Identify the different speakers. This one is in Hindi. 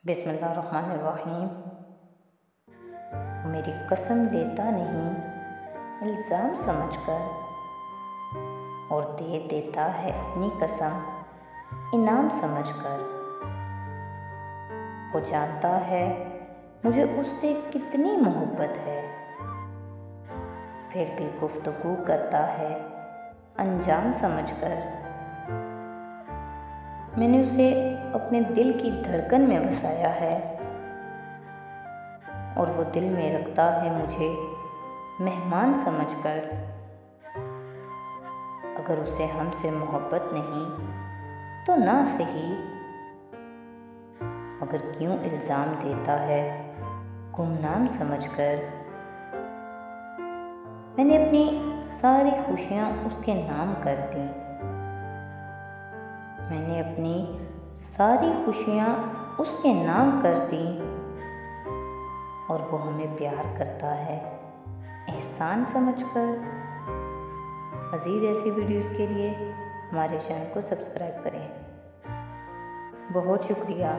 Speaker 1: बिस्मिल्लाहिर्रहमानिर्रहीम। मेरी कसम लेता नहीं इल्ज़ाम समझकर, और दे देता है अपनी कसम इनाम समझकर। वो जानता है मुझे उससे कितनी मोहब्बत है, फिर भी गुफ्तगू करता है अनजान समझकर। मैंने उसे अपने दिल की धड़कन में बसाया है, और वो दिल में रखता है मुझे मेहमान समझकर। अगर उसे हमसे मोहब्बत नहीं तो ना सही, मगर क्यों इल्ज़ाम देता है गुमनाम समझकर। मैंने अपनी सारी खुशियाँ उसके नाम कर दी, मैंने अपनी सारी खुशियाँ उसके नाम कर दी, और वो हमें प्यार करता है एहसान समझकर। मज़ीद ऐसी वीडियोस के लिए हमारे चैनल को सब्सक्राइब करें। बहुत शुक्रिया।